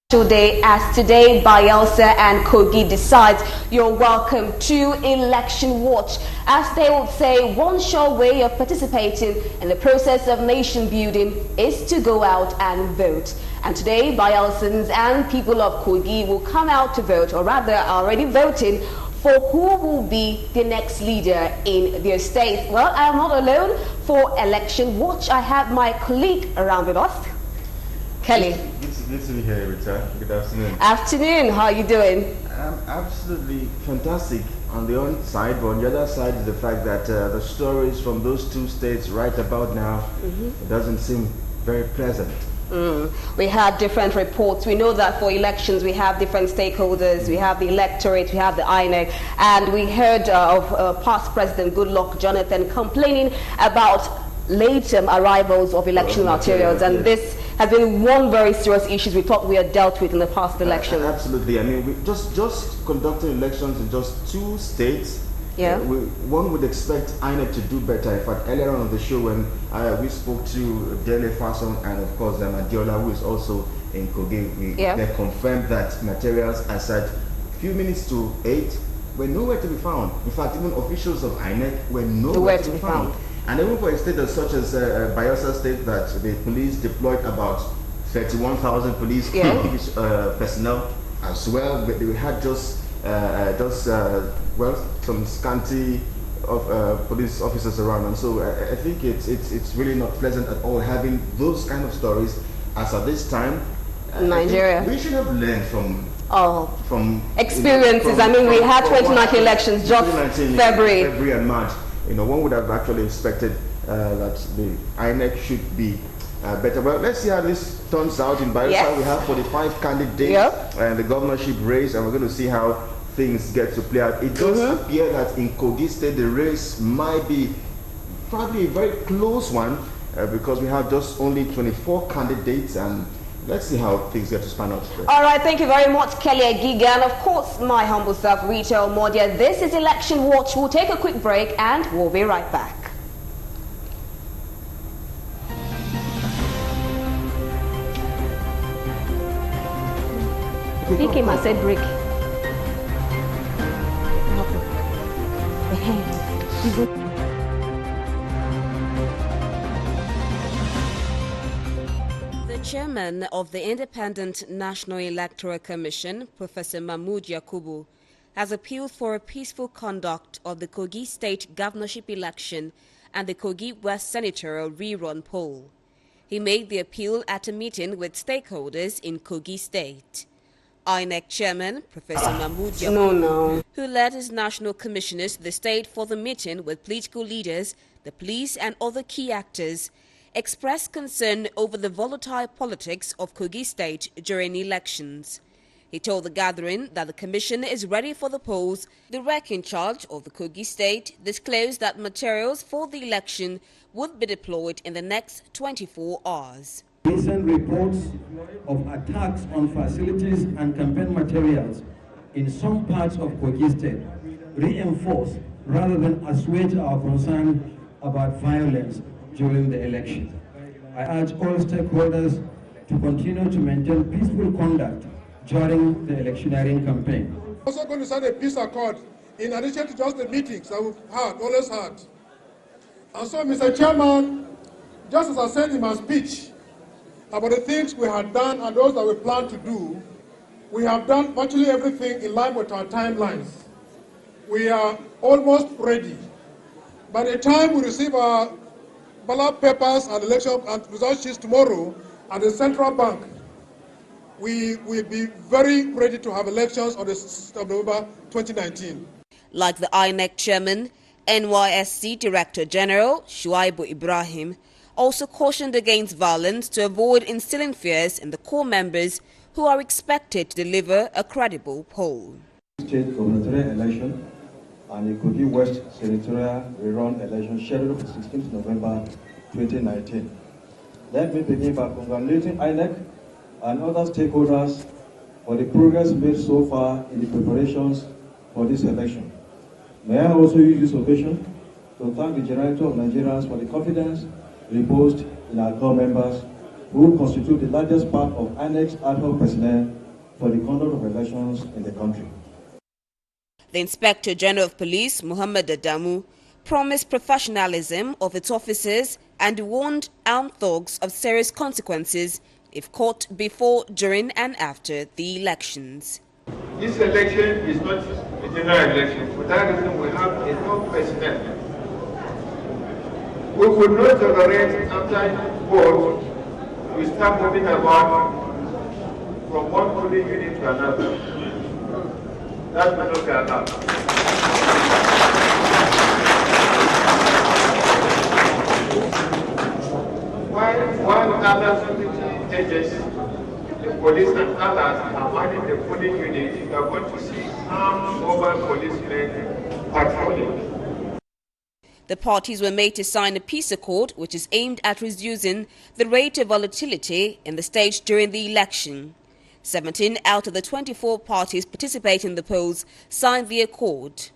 Day as today Bayelsa and Kogi decides. You're welcome to Election Watch. As they would say, one sure way of participating in the process of nation building is to go out and vote. And today Bayelsans and people of Kogi will come out to vote, or rather are already voting for who will be the next leader in their state. Well, I am not alone for Election Watch. I have my colleague around with us, Kelly. Good to be here, Rita. Good afternoon. Afternoon. How are you doing? Absolutely fantastic on the one side, but on the other side is the fact that the stories from those two states right about now, it doesn't seem very pleasant. We had different reports. We know that for elections we have different stakeholders. We have the electorate, we have the INEC, and we heard of past President Goodluck Jonathan complaining about late arrivals of election materials, and this has been one very serious issue we thought we had dealt with in the past election. Absolutely. I mean, we just conducting elections in just two states. Yeah. One would expect INEC to do better. In fact, earlier on the show when we spoke to Dele Fason and of course Adiola, who is also in Kogi, they confirmed that materials as at a few minutes to 8 were nowhere to be found. In fact, even officials of INEC were nowhere to be found. And even for a state such as Bayelsa State, that the police deployed about 31,000 police personnel as well, but they had some scanty of police officers around them. So I think it's really not pleasant at all having those kind of stories as at this time. Nigeria. We should have learned from experiences. We had 2019 elections just February and March. One would have actually expected that the INEC should be better. Well, let's see how this turns out in Bayelsa. Yes. We have 45 candidates and the governorship race, and we're going to see how things get to play out. It does appear that in Kogi State, the race might be probably a very close one because we have just only 24 candidates, and let's see how things get to span out. All right, thank you very much, Kelly Agiga, and of course, my humble self, Rita Omodia. This is Election Watch. We'll take a quick break and we'll be right back. He came and said break. The chairman of the Independent National Electoral Commission, Professor Mahmood Yakubu, has appealed for a peaceful conduct of the Kogi State governorship election and the Kogi West senatorial rerun poll. He made the appeal at a meeting with stakeholders in Kogi State. INEC chairman, Professor Mahmood Yakubu, who led his national commissioners to the state for the meeting with political leaders, the police and other key actors, expressed concern over the volatile politics of Kogi State during elections. He told the gathering that the commission is ready for the polls. The REC in charge of the Kogi State disclosed that materials for the election would be deployed in the next 24 hours. Recent reports of attacks on facilities and campaign materials in some parts of Kogi State reinforce rather than assuage our concern about violence during the election. I urge all stakeholders to continue to maintain peaceful conduct during the electioneering campaign. We're also going to sign a peace accord in addition to just the meetings that we've always had. And so, Mr. Chairman, just as I said in my speech about the things we had done and those that we plan to do, we have done virtually everything in line with our timelines. We are almost ready. By the time we receive our ballot papers and election and result sheets tomorrow at the central bank, we will be very ready to have elections on the 6th of November 2019. Like the INEC chairman, NYSC Director General Shuaibu Ibrahim also cautioned against violence to avoid instilling fears in the core members who are expected to deliver a credible poll. State gubernatorial election and the Kogi West senatorial rerun election scheduled for 16th November 2019. Let me begin by congratulating INEC and other stakeholders for the progress made so far in the preparations for this election. May I also use this occasion to thank the Generality of Nigerians for the confidence reposed in our core members who constitute the largest part of INEC's ad hoc personnel for the conduct of elections in the country. The Inspector General of Police, Muhammad Adamu, promised professionalism of its officers and warned armed thugs of serious consequences if caught before, during and after the elections. This election is not a general election. For that reason, we have enough personnel. We would not tolerate after vote, we start moving about from one polling unit to another. That will not be allowed. While other security agencies, the police and others are manning the polling unit, you are going to see armed mobile police units patrolling. The parties were made to sign a peace accord which is aimed at reducing the rate of volatility in the state during the election. 17 out of the 24 parties participating in the polls signed the accord.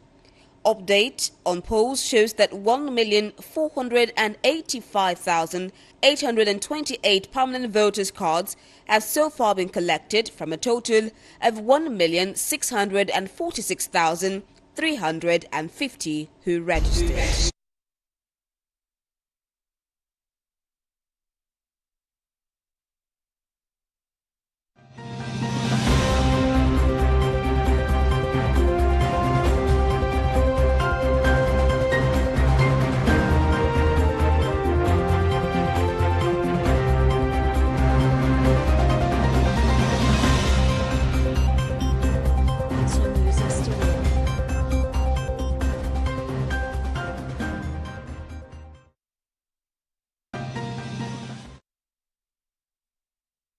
Update on polls shows that 1,485,828 permanent voters' cards have so far been collected from a total of 1,646,350 who registered.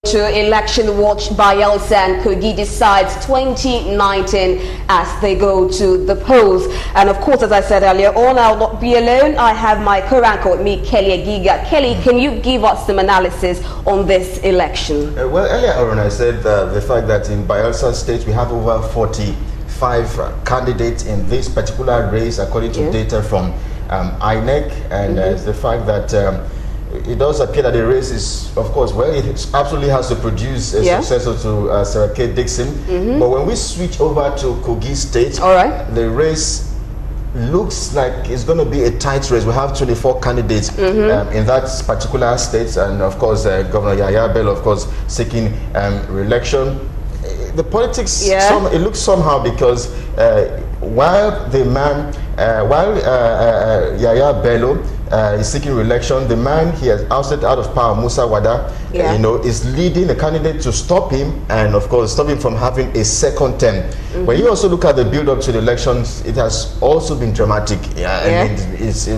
To Election Watch, Bayelsa and Kogi decides 2019 as they go to the polls. And of course, as I said earlier on, I'll not be alone. I have my co-anchor with me, Kelly Agiga. Kelly, can you give us some analysis on this election? Well, earlier on I said the fact that in Bayelsa State we have over 45 candidates in this particular race according to data from INEC, and the fact that it does appear that the race is, of course, well, it absolutely has to produce a successor to Sarah K. Dixon. But when we switch over to Kogi State, the race looks like it's going to be a tight race. We have 24 candidates in that particular state, and of course, Governor Yahya Bello, of course, seeking re-election. The politics, it looks somehow because while Yahya Bello is seeking re-election, the man he has ousted out of power, Musa Wada, is leading the candidate to stop him, and of course stop him from having a second term. When you also look at the build-up to the elections, it has also been dramatic. I mean,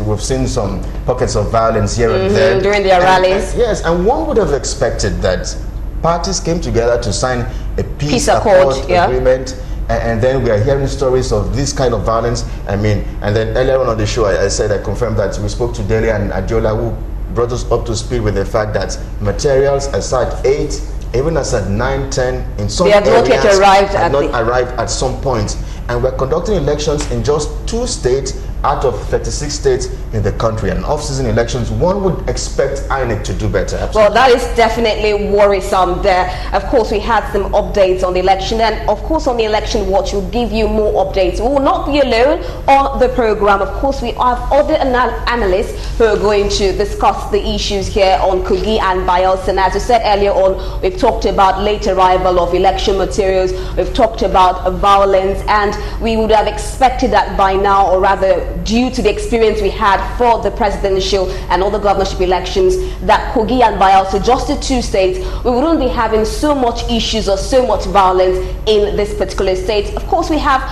we've seen some pockets of violence here and there during their rallies. Yes, and one would have expected that parties came together to sign a peace accord agreement. And then we are hearing stories of this kind of violence. I mean, and then earlier on the show, I confirmed that we spoke to Dele and Adiola, who brought us up to speed with the fact that materials as at 8, even as at 9, 10, in some areas have not arrived at some point. And we're conducting elections in just 2 states out of 36 states in the country. And off-season elections, one would expect INEC to do better. Absolutely. Well, that is definitely worrisome there. Of course, we had some updates on the election, and of course on the Election Watch we'll give you more updates. We will not be alone on the program. Of course, we have other analysts who are going to discuss the issues here on Kogi and Bayelsa. And as we said earlier on, we've talked about late arrival of election materials, we've talked about violence, and we would have expected that by now, or rather due to the experience we had for the presidential and other governorship elections, that Kogi and Bayelsa, just the 2 states, we wouldn't be having so much issues or so much violence in this particular state. Of course, we have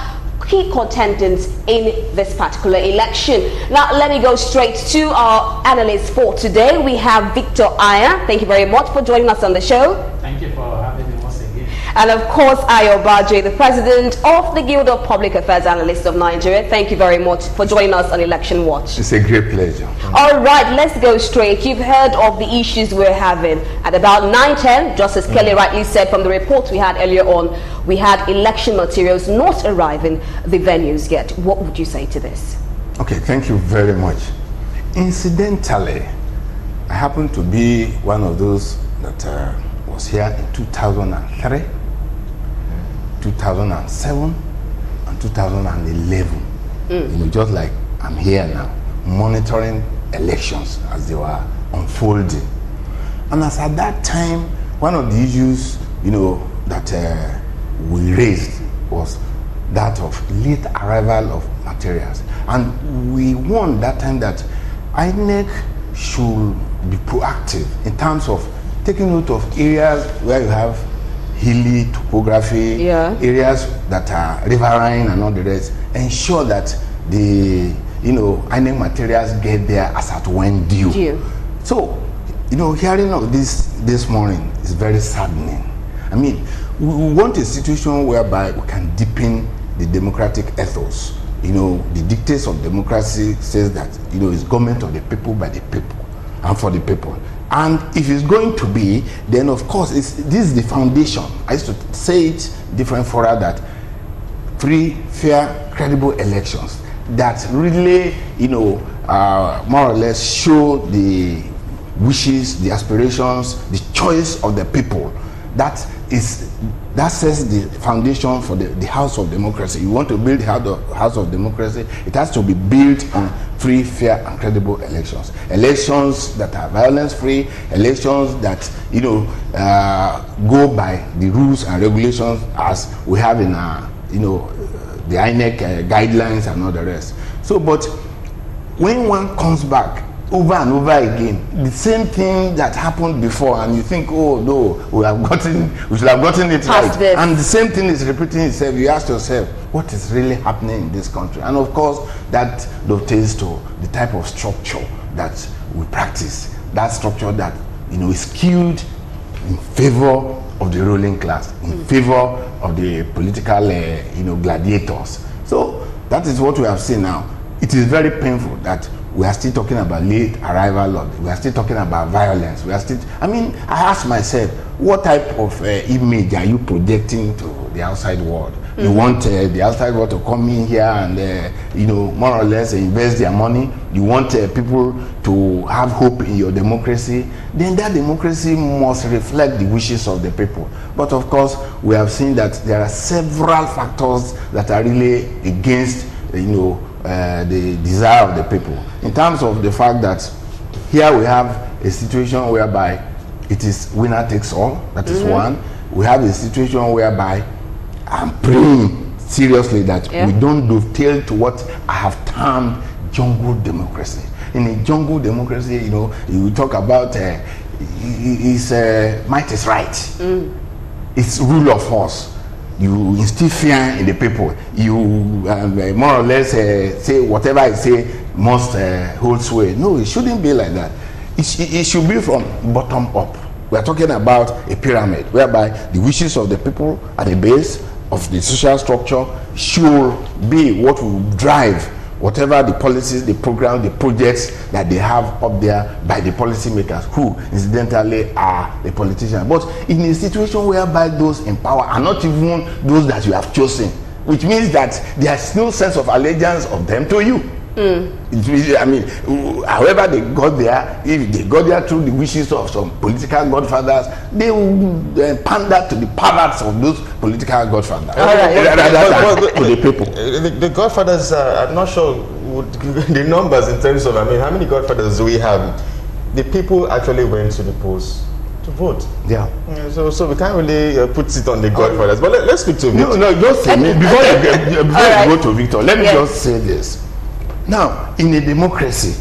key contenders in this particular election. Now, let me go straight to our analysts for today. We have Victor Aya. Thank you very much for joining us on the show. Thank you for having me once again. And of course, Ayo Baje, the president of the Guild of Public Affairs Analysts of Nigeria. Thank you very much for joining us on Election Watch. It's a great pleasure. All right, let's go straight. You've heard of the issues we're having. At about 9:10, just as Kelly rightly said from the report we had earlier on, we had election materials not arriving the venues yet. What would you say to this? Okay, thank you very much. Incidentally, I happen to be one of those that was here in 2003, 2007, and 2011. You know, just like I'm here now, monitoring elections as they were unfolding. And as at that time, one of the issues, you know, that we raised was that of late arrival of materials. And we warned that time that INEC should be proactive in terms of taking note of areas where you have hilly topography, areas that are riverine and all the rest. Ensure that the, you know, INEC materials get there as at when due. So, you know, hearing of this morning is very saddening. I mean, we want a situation whereby we can deepen the democratic ethos. You know, the dictates of democracy says that, you know, it's government of the people, by the people, and for the people. And if it's going to be, then of course, this is the foundation. I used to say it different fora that free, fair, credible elections that really, you know, more or less show the wishes, the aspirations, the choice of the people. That sets the foundation for the house of democracy. You want to build house of democracy, it has to be built on free, fair, and credible elections. Elections that are violence-free, elections that, you know, go by the rules and regulations as we have in our, you know, the INEC guidelines and all the rest. So, but when one comes back over and over again, the same thing that happened before, and you think, oh no, we should have gotten it right, and the same thing is repeating itself. You ask yourself, what is really happening in this country? And of course, that dovetails to the type of structure that we practice. That structure that, you know, is skewed in favor of the ruling class, in favor of the political, you know, gladiators. So that is what we have seen now. It is very painful that we are still talking about late arrival of, we are still talking about violence. We are still, I mean, I ask myself, what type of image are you projecting to the outside world? You want the outside world to come in here and, you know, more or less invest their money. You want people to have hope in your democracy. Then that democracy must reflect the wishes of the people. But of course, we have seen that there are several factors that are really against, you know, the desire of the people. In terms of the fact that here we have a situation whereby it is winner takes all, that is one. We have a situation whereby I'm praying seriously that we don't dovetail to what I have termed jungle democracy. In a jungle democracy, you know, you talk about might is right. It's rule of force. You instill fear in the people. You more or less say whatever I say must hold sway. No, it shouldn't be like that. It should be from bottom up. We are talking about a pyramid whereby the wishes of the people at the base of the social structure should be what will drive whatever the policies, the programs, the projects that they have up there by the policymakers, who incidentally are the politicians. But in a situation whereby those in power are not even those that you have chosen, which means that there's no sense of allegiance of them to you. I mean, however they got there, if they got there through the wishes of some political godfathers, they will pander to the palates of those political godfathers. To the people. The godfathers, I'm not sure the numbers in terms of, I mean, how many godfathers do we have? The people actually went to the polls to vote. Yeah. So we can't really put it on the godfathers. But let's speak to Victor. No, just say, before you go to Victor, let me just say this. Now, in a democracy,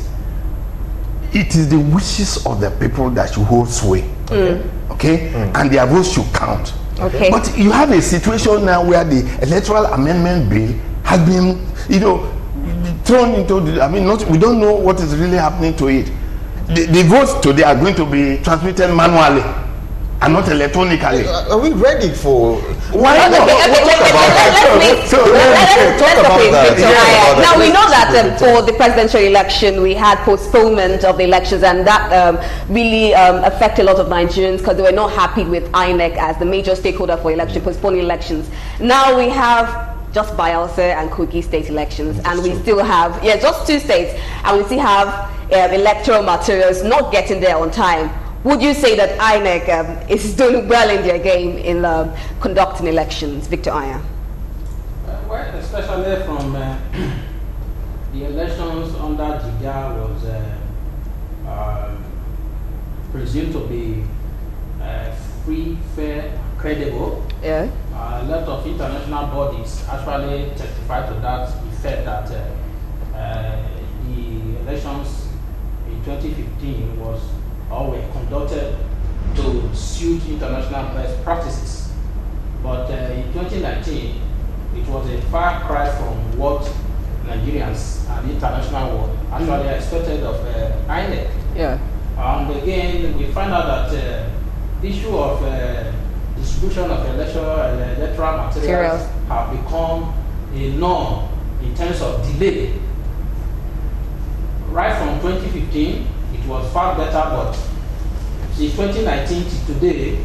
it is the wishes of the people that should hold sway, okay? And their votes should count. Okay. But you have a situation now where the electoral amendment bill has been, you know, thrown into the, I mean, we don't know what is really happening to it. The votes today are going to be transmitted manually and not electronically. Are we ready for? Why not? Now we know that for the presidential election we had postponement of the elections, and that really affected a lot of Nigerians because they were not happy with INEC as the major stakeholder for postponing elections. Now we have just Bayelsa and Kogi state elections, and we still have just 2 states, and we still have electoral materials not getting there on time. Would you say that INEC is doing well in their game in conducting elections, Victor Aya? Well, especially from the elections under Jiga was presumed to be free, fair, credible. Yeah. A lot of international bodies actually testified to that effect that the elections in 2015 were conducted to suit international best practices. But in 2019, it was a far cry from what Nigerians and the international world actually expected of INEC. Yeah. And again, we find out that the issue of distribution of electoral materials have become a norm in terms of delay. Right from 2015, it was far better, but since 2019 to today,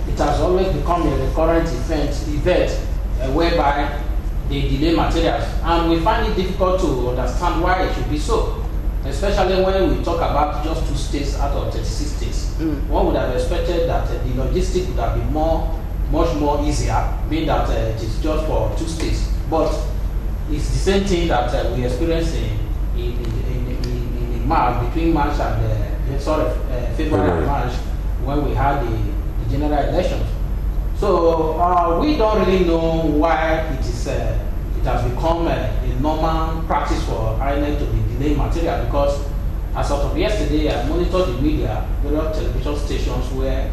it has always become a recurrent event whereby they delay materials. And we find it difficult to understand why it should be so, especially when we talk about just 2 states out of 36 states. One would have expected that the logistics would have been much more easier, being that it is just for 2 states. But it's the same thing that we experienced in March, between March and February and March, when we had the general elections. So we don't really know why it has become a normal practice for INEC to be delaying material, because as of yesterday, I monitored the media, various television stations where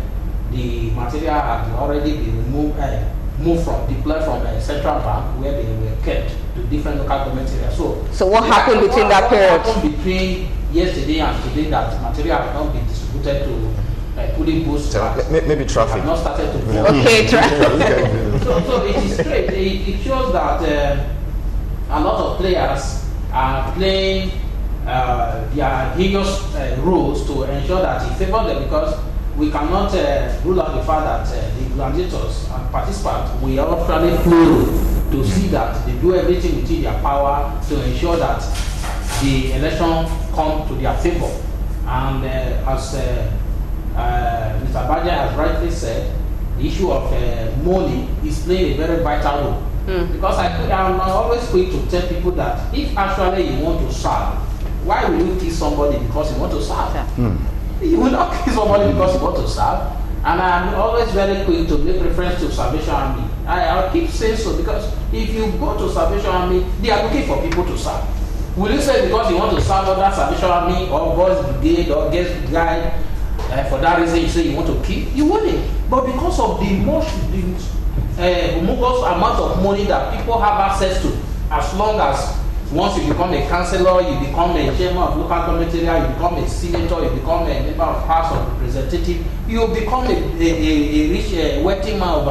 the material had already been deployed from a central bank where they were kept to different local government areas. So what happened between that period? What happened between yesterday and today that material has not been distributed to pulling booths? Maybe traffic. Have not started to vote. Okay, traffic. So it is great. It shows that a lot of players are playing their various roles to ensure that it favors them, because we cannot rule out the fact that the gladiators and participants will actually flow to see that they do everything within their power to ensure that the election come to their favor. And as Mr. Baja has rightly said, the issue of money is playing a very vital role. Because I'm always quick to tell people that if actually you want to serve, why will you kill somebody because you want to serve? You will not kill somebody because you want to serve. And I'm always very quick to make reference to Salvation Army. I'll keep saying so, because if you go to Salvation Army, they are looking for people to serve. Will you say because you want to serve under Salvation Army or Boys Brigade or Guest Guide, for that reason you say you want to kill? You wouldn't. But because of the humongous amount of money that people have access to, as long as once you become a councillor, you become a chairman of local government area, you become a senator, you become a member of House of Representatives, you become a rich wealthy man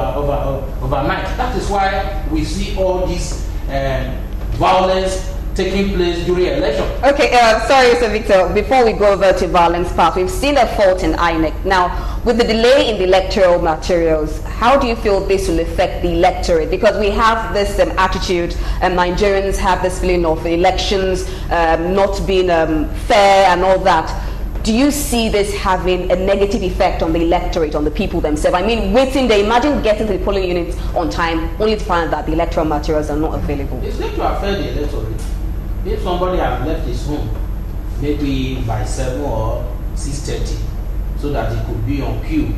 overnight. That is why we see all this violence taking place during election. Okay, sorry, Sir Victor. Before we go over to violence part, we've seen a fault in INEC. Now, with the delay in the electoral materials, how do you feel this will affect the electorate? Because we have this attitude, Nigerians have this feeling of elections not being fair and all that. Do you see this having a negative effect on the electorate, on the people themselves? I mean, they imagine getting to the polling units on time, only to find that the electoral materials are not available. It's going to affect the electorate. If somebody has left his home, maybe by 7 or 6:30, so that he could be on queue,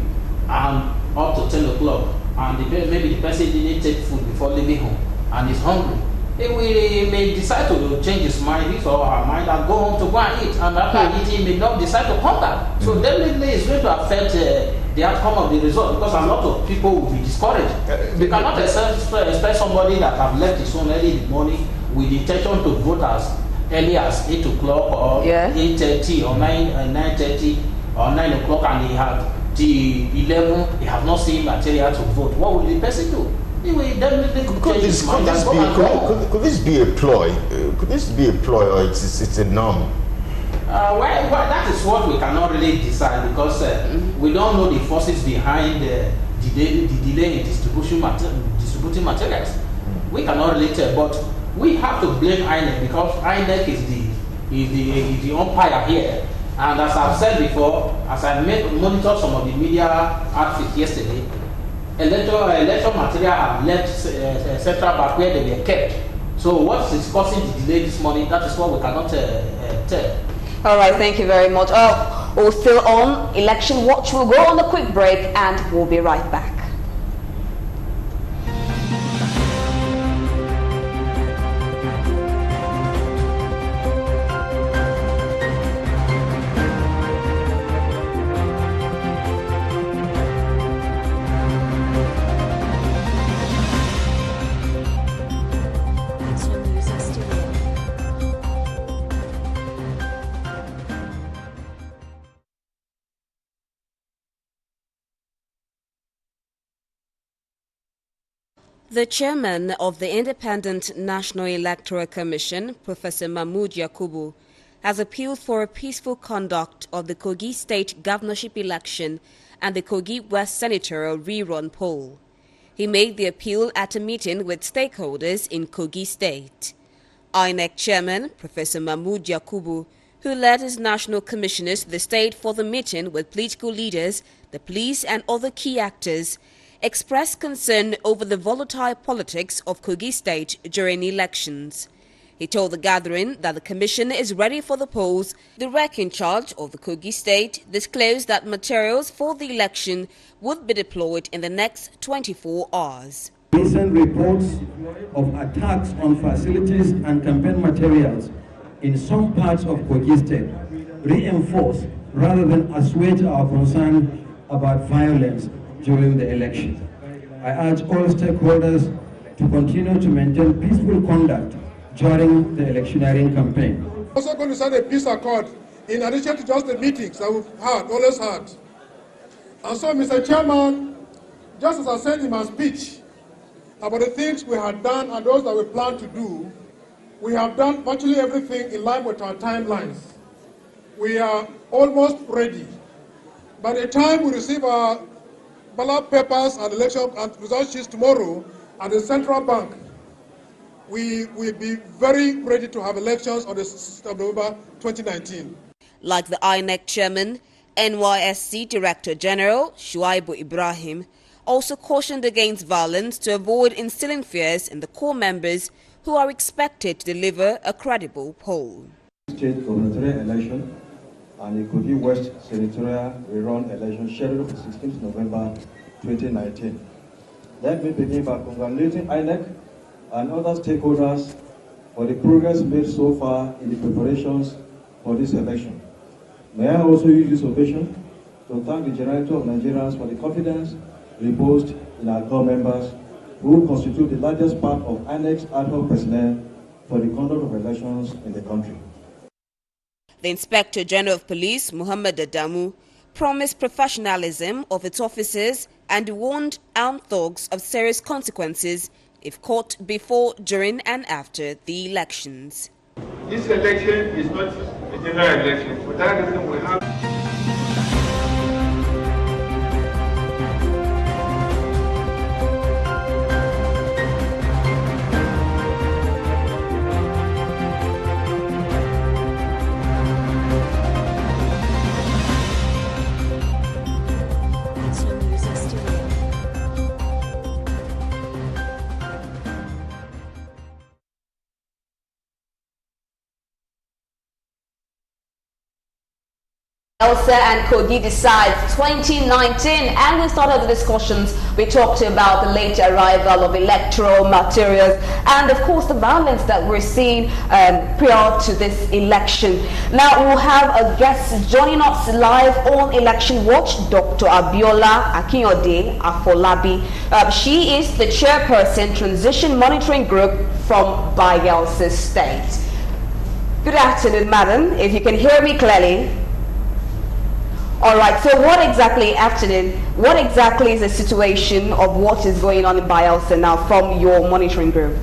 and up to 10 o'clock, and maybe the person didn't take food before leaving home, and is hungry, he may decide to change his mind, his or her mind, and go home to go and eat, and after eating, he may not decide to come back. So definitely it's going to affect the outcome of the result, because a lot of people will be discouraged. You cannot expect somebody that have left his home early in the morning with the intention to vote as early as 8 o'clock or 8:30 or 9:30 or 9 o'clock, and he had the 11, he have not seen material to vote. What will the person do? He will definitely change his mind and go and go. Could this be a ploy? Could this be a ploy, or it's a norm? Well, that is what we cannot really decide, because we don't know the forces behind the delay in distributing materials. We cannot really tell, but we have to blame INEC, because INEC is the umpire here. And as I've said before, as I monitored some of the media outfits yesterday, election material have left Central Bank where they were kept. So what is causing the delay this morning? That is what we cannot tell. All right, thank you very much. We're still on Election Watch. We'll go on a quick break and we'll be right back. The chairman of the Independent National Electoral Commission, Professor Mahmood Yakubu, has appealed for a peaceful conduct of the Kogi State governorship election and the Kogi West senatorial rerun poll. He made the appeal at a meeting with stakeholders in Kogi State. INEC chairman, Professor Mahmood Yakubu, who led his national commissioners to the state for the meeting with political leaders, the police and other key actors, expressed concern over the volatile politics of Kogi State during elections. He told the gathering that the commission is ready for the polls. The REC in charge of the Kogi State disclosed that materials for the election would be deployed in the next 24 hours. Recent reports of attacks on facilities and campaign materials in some parts of Kogi State reinforce rather than assuage our concern about violence during the election. I urge all stakeholders to continue to maintain peaceful conduct during the electioneering campaign. We're also going to sign a peace accord in addition to just the meetings that we've always had. And so, Mr. Chairman, just as I said in my speech about the things we had done and those that we plan to do, we have done virtually everything in line with our timelines. We are almost ready. By the time we receive our ballot papers and election and result sheets tomorrow at the Central Bank, we will be very ready to have elections on the 6th of November 2019. Like the INEC chairman, NYSC Director General Shuaibu Ibrahim also cautioned against violence to avoid instilling fears in the core members who are expected to deliver a credible poll. State gubernatorial election and the Kogi West senatorial rerun election scheduled for 16th November 2019. Let me begin by congratulating INEC and other stakeholders for the progress made so far in the preparations for this election. May I also use this occasion to thank the Generality of Nigerians for the confidence reposed in our core members who constitute the largest part of INEC's ad hoc personnel for the conduct of elections in the country. The Inspector General of Police, Muhammad Adamu, promised professionalism of its officers and warned armed thugs of serious consequences if caught before, during and after the elections. This election is not a general election. For that reason, we have Bayelsa and Kogi decides 2019, and we started the discussions. We talked about the late arrival of electoral materials and of course the violence that we're seeing prior to this election. Now we'll have a guest joining us live on Election Watch, Dr. Abiola Akinyode Afolabi. She is the chairperson, Transition Monitoring Group from Bayelsa State. Good afternoon, madam, if you can hear me clearly. All right, so what exactly is the situation of what is going on in Bayelsa now from your monitoring group?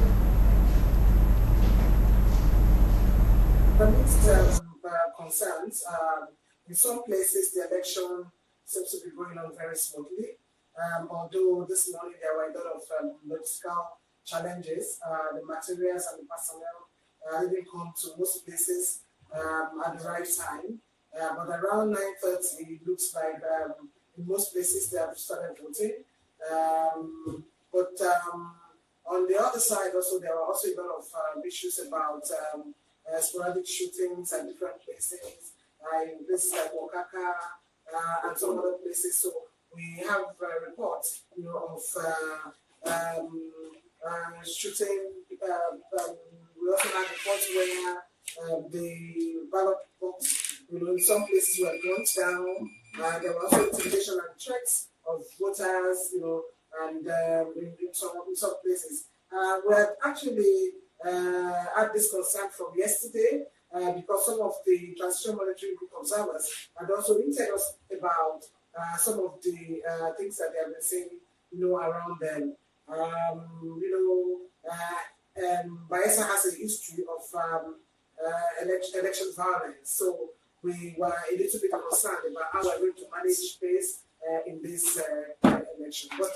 Amidst concerns, in some places the election seems to be going on very smoothly. Although this morning there were a lot of logistical challenges, the materials and the personnel didn't come to most places at the right time. but around 9:30, it looks like in most places they have started voting. On the other side, also there are also a lot of issues about sporadic shootings at different places, in places like Okaka and some other places. So we have reports, of shooting. We also have reports where the ballot box, in some places were burnt down. There were also intimidation and threats of voters, and in some places. We have actually had this concern from yesterday because some of the transition monitoring group observers had also hinted us about some of the things that they have been saying, around them. Bayelsa has a history of election violence, so we were a little bit concerned about how we're going to manage space in this election. But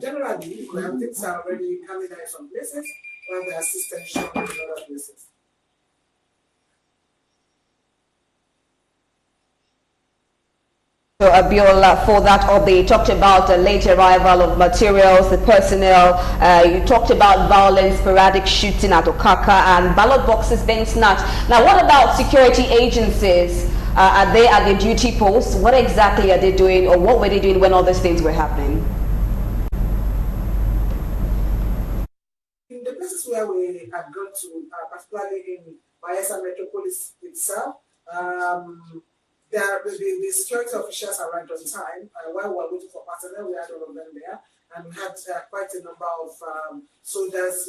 generally, things are already coming out in some places, while there are systems shown in other places. So Abiola, for that update, you talked about the late arrival of materials, the personnel, you talked about violence, sporadic shooting at Okaka, and ballot boxes being snatched. Now, what about security agencies? Are they at their duty posts? What exactly are they doing, or what were they doing when all these things were happening? In the places where we have gone to, particularly in Bayelsa Metropolis itself, the security officials arrived on time. While we were waiting for personnel, we had all of them there, and we had quite a number of soldiers,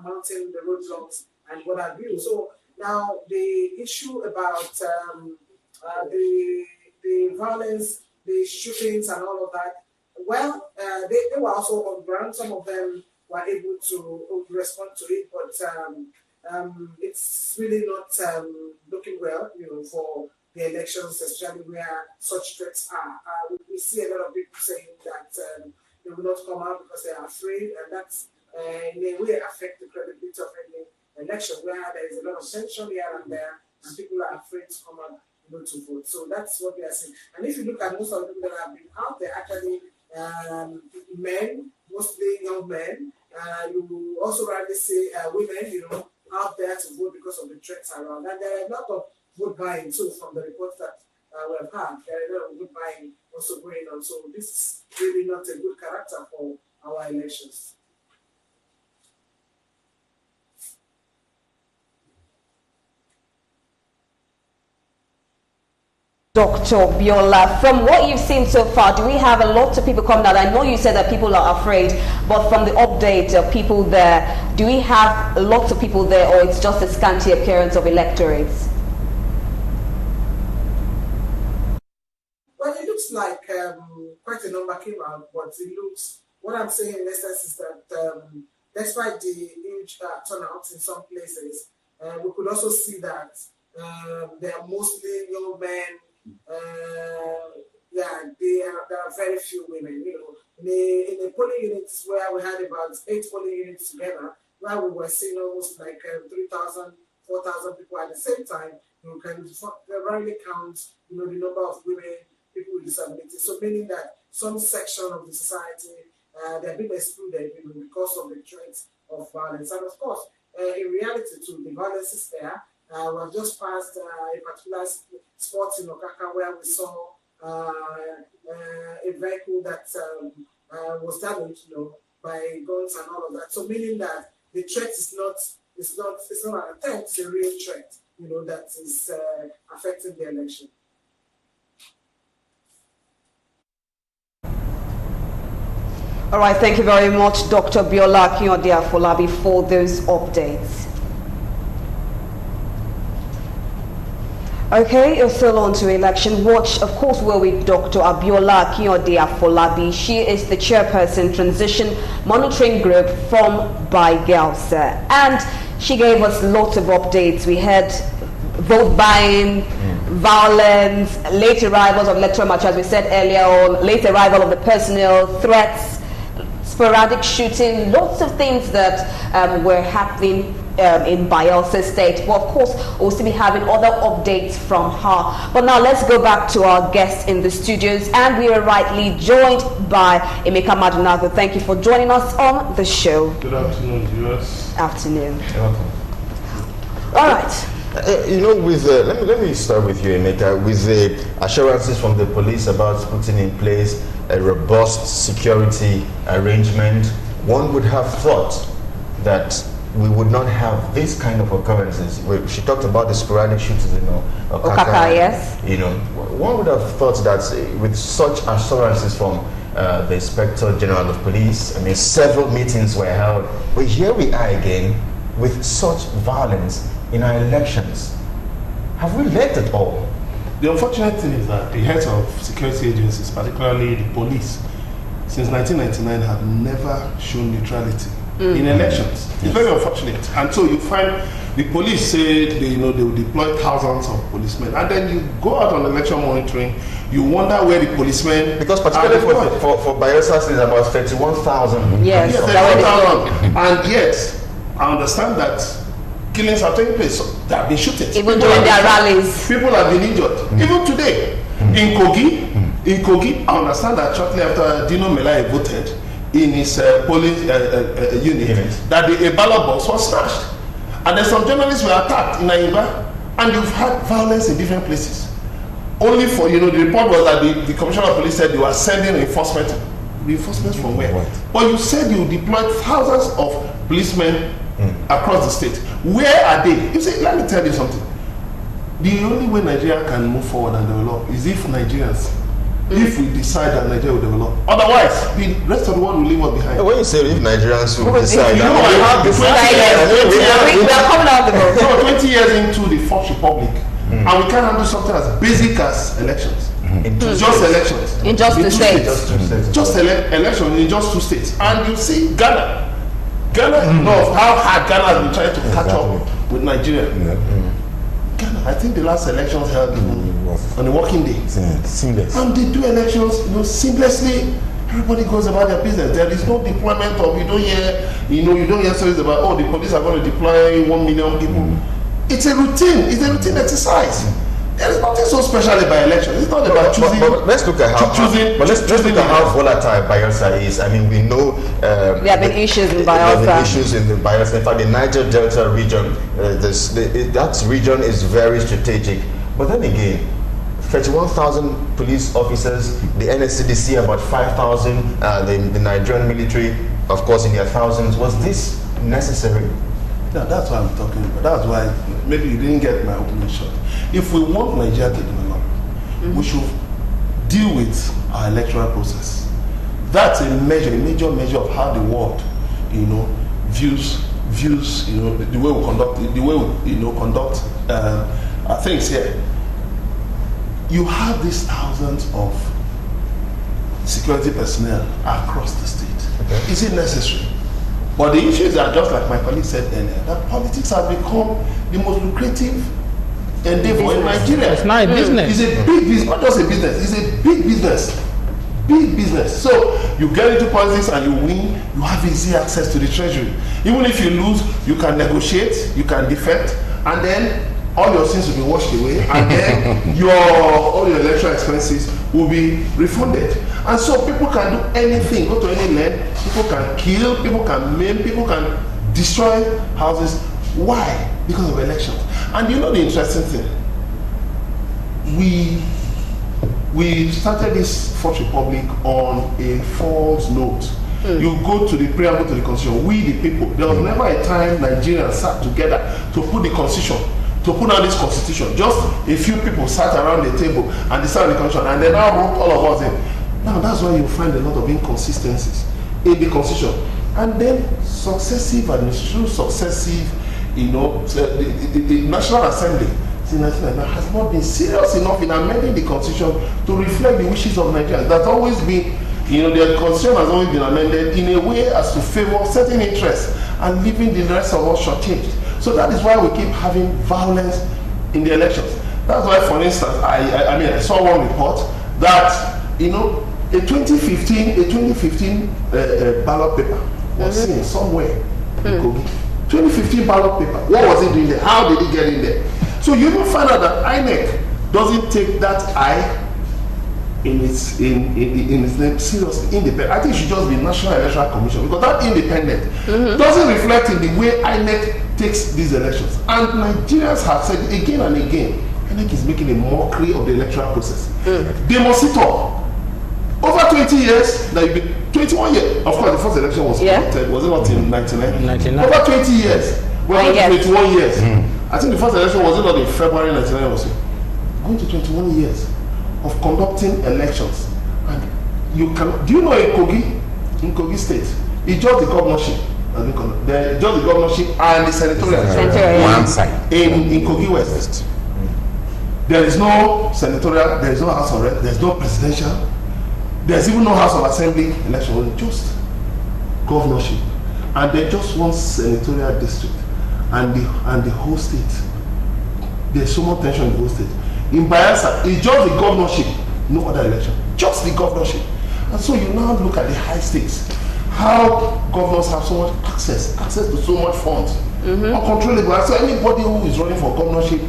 mounting the roadblocks and what have you. So now the issue about the violence, the shootings, and all of that. Well, they were also on ground. Some of them were able to respond to it, but it's really not looking well, for the elections, especially where such threats are. We see a lot of people saying that they will not come out because they are afraid, and that's in a way affect the credibility of any election where there is a lot of tension here and there, and people are afraid to come out to vote. So that's what we are seeing. And if you look at most of the people that have been out there, actually men, mostly young men. You also rightly say women, out there to vote because of the threats around. And there are a lot of vote buying too from the reports that we have had. There are a lot of vote buying also going on. So this is really not a good character for our elections. Dr. Biola, from what you've seen so far, do we have a lot of people coming out? I know you said that people are afraid, but from the update of people there, do we have lots of people there, or it's just a scanty appearance of electorates? Well, it looks like quite a number came out, but it looks, what I'm saying in essence is that despite the huge turnout in some places, we could also see that they are mostly young men. There are very few women. In the polling units where we had about 8 polling units together, where we were seeing almost like 3,000, 4,000 people at the same time, you can rarely count, the number of women, people with disabilities. So meaning that some section of the society they have been excluded, because of the threats of violence. And of course, in reality, too, the violence is there. We have just passed a particular spot in Okaka where we saw a vehicle that was damaged, by guns and all of that. So meaning that the threat is not an attempt, it's a real threat, that is affecting the election. All right, thank you very much, Dr. Biola Akinode-Afolabi, for those updates. Okay, you're still on to Election Watch. Of course, we're with Dr. Abiola Akinode-Afolabi. She is the chairperson, Transition Monitoring Group from Bayelsa. And she gave us lots of updates. We had vote buying, violence, late arrivals of electoral materials, as we said earlier on, late arrival of the personnel, threats, sporadic shooting, lots of things that were happening in Bayelsa State. Well, of course, we'll still be having other updates from her. But now let's go back to our guests in the studios, and we are rightly joined by Emeka Madunago. Thank you for joining us on the show. Good afternoon, viewers. Afternoon. You're welcome. All right. You know, with let me start with you, Emeka. With the assurances from the police about putting in place a robust security arrangement, one would have thought that we would not have this kind of occurrences. She talked about the sporadic shootings in Okaka, yes. You know, one would have thought that with such assurances from the Inspector General of Police, I mean, several meetings were held, but here we are again with such violence in our elections. Have we let it all? The unfortunate thing is that the heads of security agencies, particularly the police, since 1999 have never shown neutrality in elections. It's very unfortunate. And so you find the police say they will deploy thousands of policemen, and then you go out on election monitoring, you wonder where the policemen, because particularly for Bayelsa it's about 31,000. Yes, 31,000. And yet I understand that killings are taking place. So they have been shooting. Even during their rallies. People have been injured. Even today, in Kogi, I understand that shortly after Dino Melaye voted in his police unit, that a ballot box was smashed. And then some journalists were attacked in Naimba, and you've had violence in different places. Only for, the report was that the commissioner of police said they were sending reinforcements. Reinforcements from where? Right. But you said you deployed thousands of policemen across the state. Where are they? You see, let me tell you something. The only way Nigeria can move forward and develop is if Nigerians, if we decide that Nigeria will develop. Otherwise, the rest of the world will leave us behind. When you say if Nigerians will decide, we are coming out the road. So 20 years into the Fourth Republic, and we can't handle something as basic as elections. Just elections. In just two states. Just elections in just 2 states. And you see Ghana. Ghana knows how hard Ghana has been trying to catch up with Nigeria. Ghana, I think the last elections held on a working day. Seamless. And they do elections, seamlessly. Everybody goes about their business. There is no deployment of, you don't hear stories about, oh, the police are going to deploy 1 million people. It's a routine. It's a routine exercise. There is nothing so special about elections. It's not about choosing. But let's look at how volatile Bayelsa is. I mean, we know there have been issues in Bayelsa. There have been issues in the Bayelsa. In fact, the Niger Delta region, that region is very strategic. But then again, 31,000 police officers, the NSCDC about 5,000, the Nigerian military, of course, in their thousands. Was this necessary? Yeah, that's what I'm talking about. That's why maybe you didn't get my opening shot. If we want Nigeria to develop, we should deal with our electoral process. That's a major measure of how the world, views, the way we conduct, things here. You have these thousands of security personnel across the state. Okay. Is it necessary? But the issues are just like my colleague said earlier, that politics has become the most lucrative endeavor in Nigeria. It's not a business. It's a big business, not just a business, it's a big business. Big business. So you get into politics and you win, you have easy access to the treasury. Even if you lose, you can negotiate, you can defect, and then all your sins will be washed away, and then all your electoral expenses will be refunded. And so people can do anything, go to any land, people can kill, people can maim, people can destroy houses. Why? Because of elections. And you know the interesting thing? We started this Fourth Republic on a false note. You go to the preamble to the Constitution, we the people. There was never a time Nigerians sat together to put the Constitution, to put out this Constitution. Just a few people sat around the table and decided the Constitution, and they now wrote all of us in. Now that's why you find a lot of inconsistencies in the Constitution. And then successive administrations, the National Assembly has not been serious enough in amending the Constitution to reflect the wishes of Nigerians. That's always been, the Constitution has always been amended in a way as to favor certain interests and leaving the rest of us shortchanged. So that is why we keep having violence in the elections. That's why, for instance, I saw one report that, a 2015 ballot paper was seen somewhere in Kogi. 2015 ballot paper. What was he doing there? How did he get in there? So you will find out that INEC doesn't take that eye in its name seriously. Independent. I think it should just be National Electoral Commission, because that independent doesn't reflect in the way INEC takes these elections. And Nigerians have said again and again, INEC is making a mockery of the electoral process. They must sit up. Over 20 years, that will be 21 years. Of course, the first election was conducted, was it not in 99? Over 20 years. Well, 21 years. I think the first election was it not in February 99 or so. Going to 21 years of conducting elections. And you can, do you know in Kogi State, it's just the governorship. Just the governorship and the senatorial. One side. In Kogi West. There is no senatorial, there is no House of Rep, there is no presidential, there's even no House of Assembly election, just governorship. And they just one senatorial district and the whole state. There's so much tension in the whole state. In Bayelsa, it's just the governorship, no other election, just the governorship. And so you now look at the high stakes, how governors have so much access to so much funds, uncontrollable. And so anybody who is running for governorship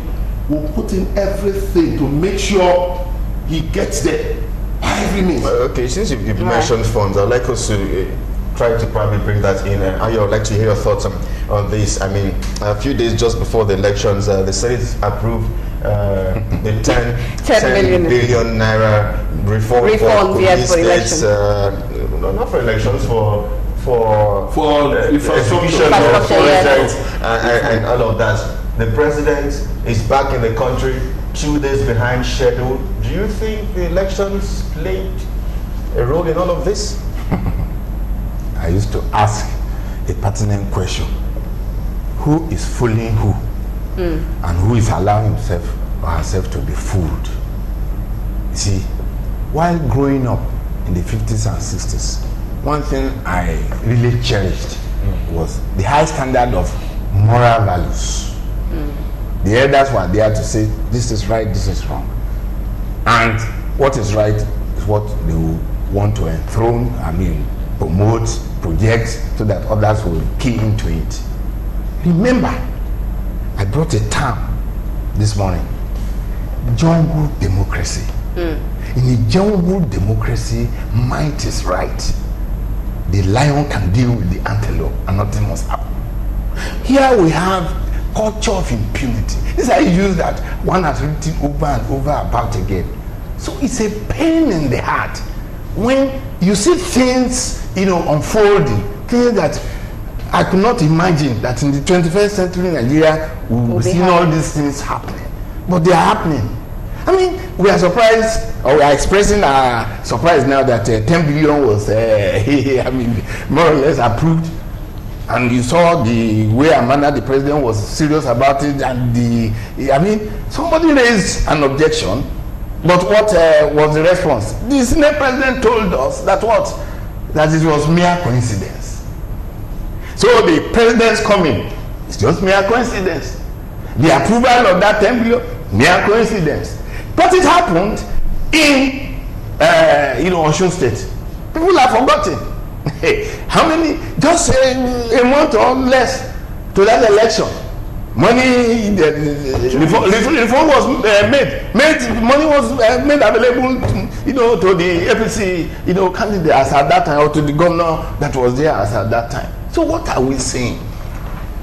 will put in everything to make sure he gets there by every means. Okay, since you've mentioned funds, I'd like us to try to probably bring that in. I would like to hear your thoughts on this. I mean, a few days just before the elections, the Senate approved the 10 billion naira reform for elections. Not for elections, for execution of projects and all of that. The president is back in the country 2 days behind schedule. Do you think the elections played a role in all of this? I used to ask a pertinent question. Who is fooling who? And who is allowing himself or herself to be fooled? You see, while growing up in the 50s and 60s, one thing I really cherished was the high standard of moral values. The elders were there to say, this is right, this is wrong. And what is right is what they want to enthrone, promote, project, so that others will key into it. Remember, I brought a term this morning, jungle democracy. In a jungle democracy, might is right. The lion can deal with the antelope and nothing must happen. Here we have culture of impunity. These are issues that one has written over and over about again. So it's a pain in the heart when you see things, unfolding, things that I could not imagine that in the 21st century Nigeria we will see all these things happening. But they are happening. I mean, we are surprised, or we are expressing our surprise now that 10 billion was, more or less approved. And you saw the way Amanda, the president, was serious about it, and somebody raised an objection, but what was the response? The Senate president told us that that it was mere coincidence. So the president's coming, it's just mere coincidence. The approval of that 10 billion, mere coincidence. But it happened in, Osun State. People have forgotten. How many, just a month or less to that election, money, reform was money was made available, to the APC, candidate as at that time, or to the governor that was there as at that time. So what are we saying?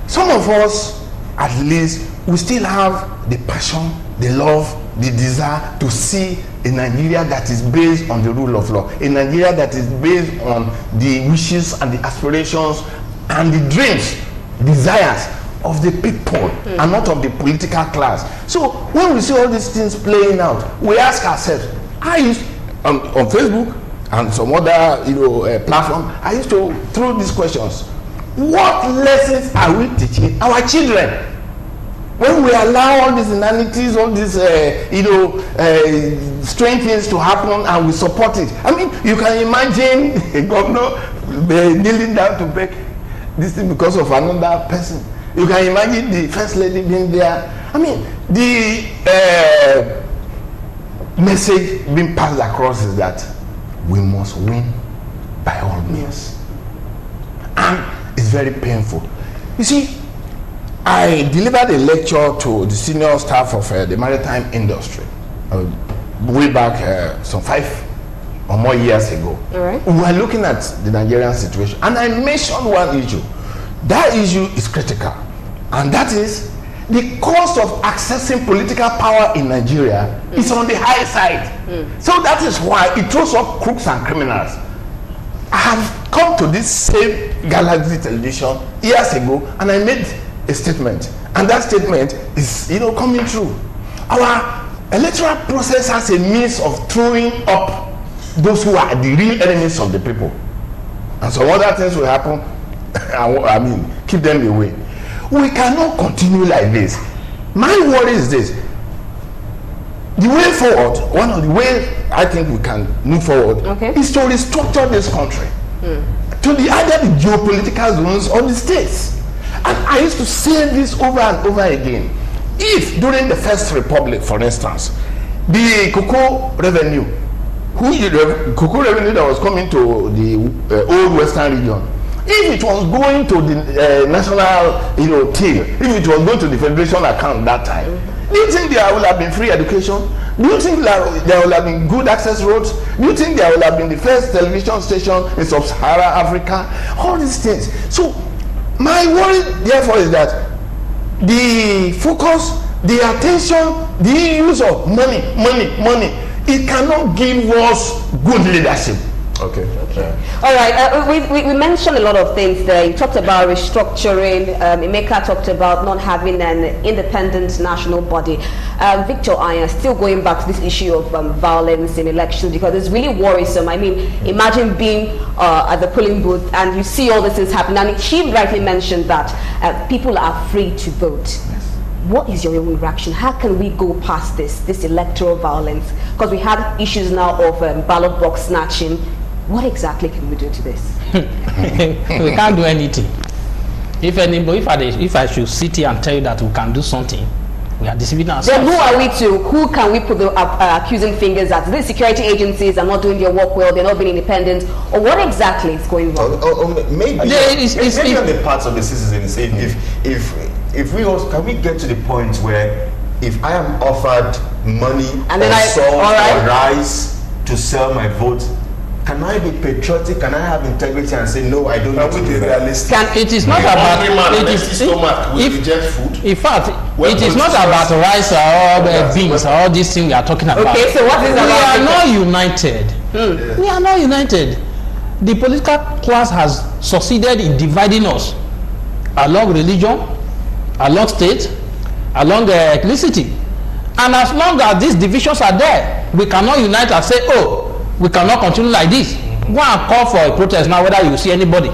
Some of us, at least, we still have the passion, the love, the desire to see a Nigeria that is based on the rule of law, a Nigeria that is based on the wishes and the aspirations and the dreams, desires of the people and not of the political class. So when we see all these things playing out, we ask ourselves, I used on Facebook and some other platform, I used to throw these questions. What lessons are we teaching our children? When we allow all these inanities, all these strange things to happen, and we support it. I mean, you can imagine a governor kneeling down to beg this thing because of another person. You can imagine the first lady being there. I mean, the message being passed across is that we must win by all means. And it's very painful. You see, I delivered a lecture to the senior staff of the maritime industry way back some 5 or more years ago. All right. We were looking at the Nigerian situation, and I mentioned one issue. That issue is critical, and that is the cost of accessing political power in Nigeria is on the high side. So that is why it throws up crooks and criminals. I have come to this same Galaxy television years ago, and I made a statement, and that statement is, coming true. Our electoral process has a means of throwing up those who are the real enemies of the people, and some other things will happen. I mean, keep them away. We cannot continue like this. My worry is this: the way forward, one of the ways I think we can move forward, is to restructure this country to either the geopolitical zones or the states. And I used to say this over and over again. If during the First Republic, for instance, the cocoa revenue that was coming to the old Western region, if it was going to the national, till, if it was going to the federation account that time, do you think there would have been free education? Do you think there would have been good access roads? Do you think there would have been the first television station in sub-Saharan Africa? All these things. So my worry, therefore, is that the focus, the attention, the use of money, it cannot give us good leadership. Okay. All right. We mentioned a lot of things there. You talked about restructuring. Emeka talked about not having an independent national body. Victor Aya, still going back to this issue of violence in elections, because it's really worrisome. I mean, imagine being at the polling booth and you see all these things happening. And she rightly mentioned that people are free to vote. Yes. What is your own reaction? How can we go past this electoral violence? Because we have issues now of ballot box snatching. What exactly can we do to this? We can't do anything. If I should sit here and tell you that we can do something, we are deceiving ourselves. Then who are we to? Who can we put the accusing fingers at? These security agencies are not doing their work well. They're not being independent. Or what exactly is going wrong? Maybe on the parts of the citizens. If we also, can we get to the point where if I am offered money or salt or rice to sell my vote, can I be patriotic? Can I have integrity and say no? I don't want to be realistic. It is not about food. In fact, it is not about rice or beans or all these things we are talking about. Okay, so what is we are not united. We are not united. The political class has succeeded in dividing us along religion, along state, along ethnicity, and as long as these divisions are there, we cannot unite and say, oh, we cannot continue like this. Go and call for a protest now, whether you see anybody.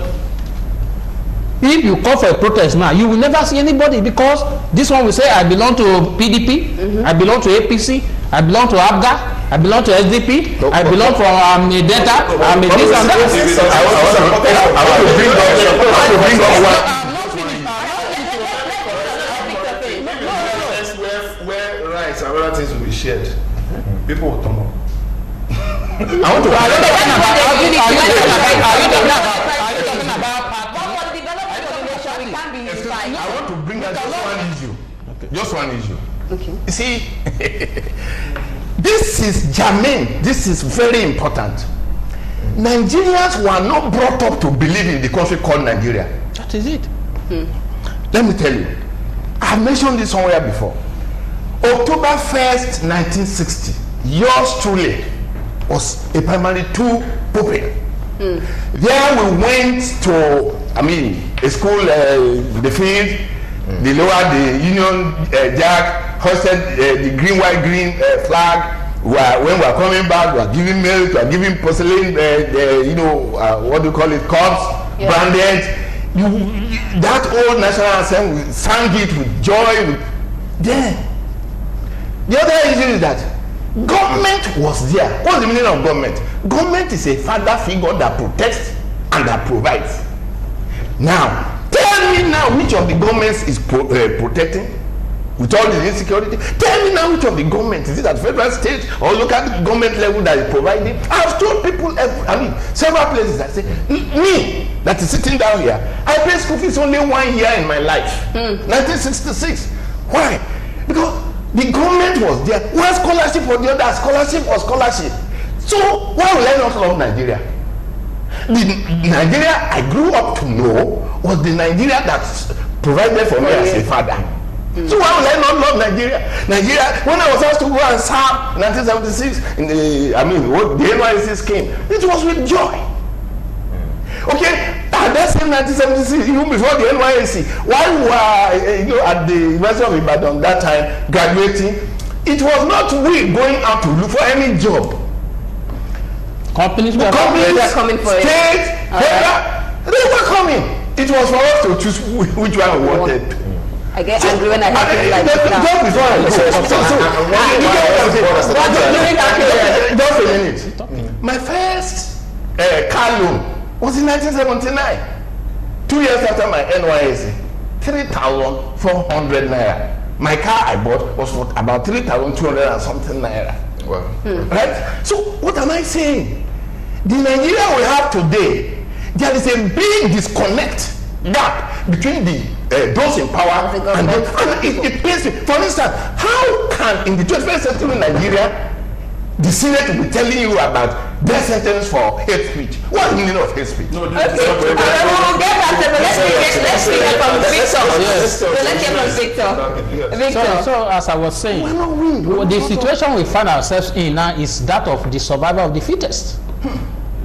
If you call for a protest now, you will never see anybody, because this one will say, I belong to PDP, I belong to APC, I belong to ABGA, I belong to SDP, I belong to Data, I'm a this and that. I want to bring up where rights and other things will be shared. People will turn up. I want to. I want to bring out just one issue. Just one issue. Okay. You see, this is germane. This is very important. Nigerians were not brought up to believe in the country called Nigeria. That is it. Let me tell you. I have mentioned this somewhere before. October 1st, 1960, yours truly was a primary 2 pupil. There we went to, a school, the field, they lowered the Union Jack, hoisted the green, white, green flag. When we are coming back, we are giving milk, we are giving porcelain, what do you call it, cups, branded. That old national anthem, we sang it with joy. Then, the other issue is that government was there. What's the meaning of government? Government is a father figure that protects and that provides. Now, tell me now which of the governments is protecting, with all the insecurity. Tell me now which of the government, is it at federal, state, or local government level that is providing? I've told people, several places, I say, me that is sitting down here, I paid school fees only 1 year in my life, 1966. Why? Because the government was there. One scholarship or the other, scholarship or scholarship. So why will I not love Nigeria? The Nigeria I grew up to know was the Nigeria that provided for me as a father. So why would I not love Nigeria? Nigeria, when I was asked to go and serve in 1976, the NYSC came, it was with joy. Okay, at that same 1976, even before the NYSC, while we were at the University of Ibadan that time, graduating, it was not we going out to look for any job. Companies were coming for it. State, they were coming. It was for us to choose which one we wanted. I get angry when I hear like just before I go. Just a minute. My first car loan was in 1979. 2 years after my NYSC, 3,400 naira. My car I bought was for about 3,200 and something naira. Wow. Right? So what am I saying? The Nigeria we have today, there is a big disconnect gap between those in power and it pains me. For instance, how can in the 21st century Nigeria the Senate will be telling you about death sentence for hate speech? What is the meaning of hate speech? No, we'll get back to it. Let's hear from Victor. Victor. So as I was saying, the situation we find ourselves in now is that of the survival of the fittest.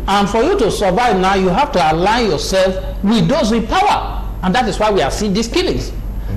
And for you to survive now, you have to align yourself with those in power. And that is why we have seen these killings.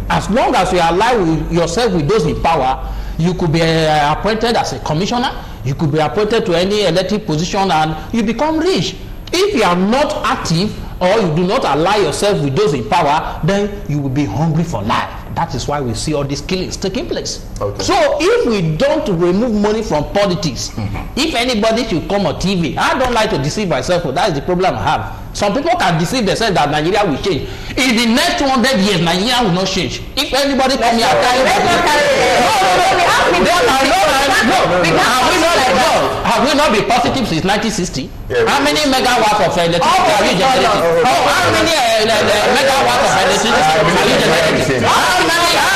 As long as you align yourself with those in power, you could be appointed as a commissioner, you could be appointed to any elected position, and you become rich. If you are not active or you do not align yourself with those in power, then you will be hungry for life. That is why we see all these killings taking place. Okay. So if we don't remove money from politics, if anybody should come on TV, I don't like to deceive myself, but that is the problem I have. Some people can deceive themselves that Nigeria will change. In the next 200 years, Nigeria will not change. If anybody come here, have we not been positive since 1960? How many megawatts of electricity have you generated? How many megawatts of electricity have you generated?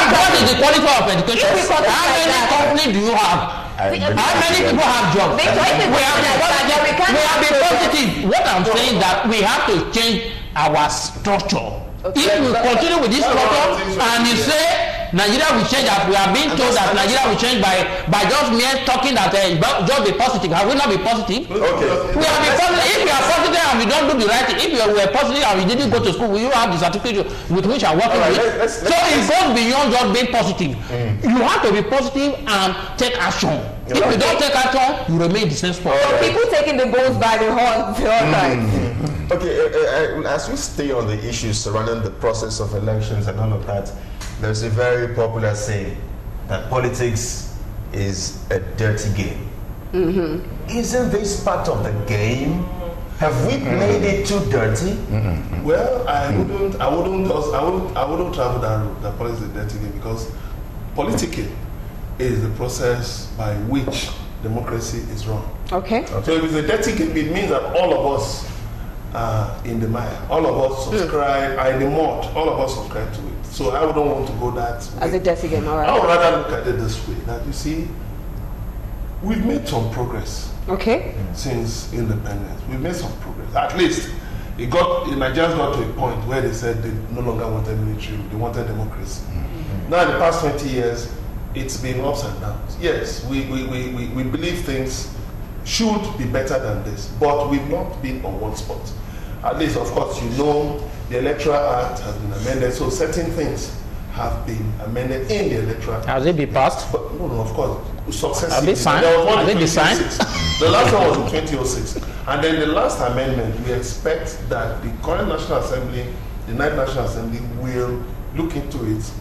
What is the quality of education? How many companies do you have? How many people have jobs? We have been positive. What I'm saying that we have to change our structure. Okay. If we continue with this structure and you say Nigeria will change, as we are being told that Nigeria will change by just mere talking that just be positive. Have we not been positive? Okay. We have been positive. If we are positive and we don't do the right thing, if we were positive and we didn't go to school, will you have the certificate with which I'm working with? So it goes beyond just being positive. You have to be positive and take action. If you don't take action, you remain the same spot. So people taking the bulls by the horns the whole time. Okay, as we stay on the issues surrounding the process of elections and all of that, there's a very popular saying that politics is a dirty game. Isn't this part of the game? Have we made it too dirty? Well, I wouldn't travel that route. That politics is a dirty game, because politicking is the process by which democracy is run. Okay. So if it's a dirty game, it means that all of us are in the mire. All of us subscribe, are in the mud. All of us subscribe to it. So I wouldn't want to go that way. As a dirty game, all right. I would rather look at it this way, that you see, we've made some progress. Okay. Since independence. We've made some progress. At least, Nigerians got to a point where they said they no longer wanted military, they wanted democracy. Now in the past 20 years, it's been ups and downs. Yes, we believe things should be better than this, but we've not been on one spot. At least, of course, the Electoral Act has been amended, so certain things have been amended in the Electoral Act. Has it been passed? But, no, of course, successively. Have they signed? Have they been signed? The last one was in 2006. And then the last amendment, we expect that the current National Assembly, the 9th National Assembly, will look into it,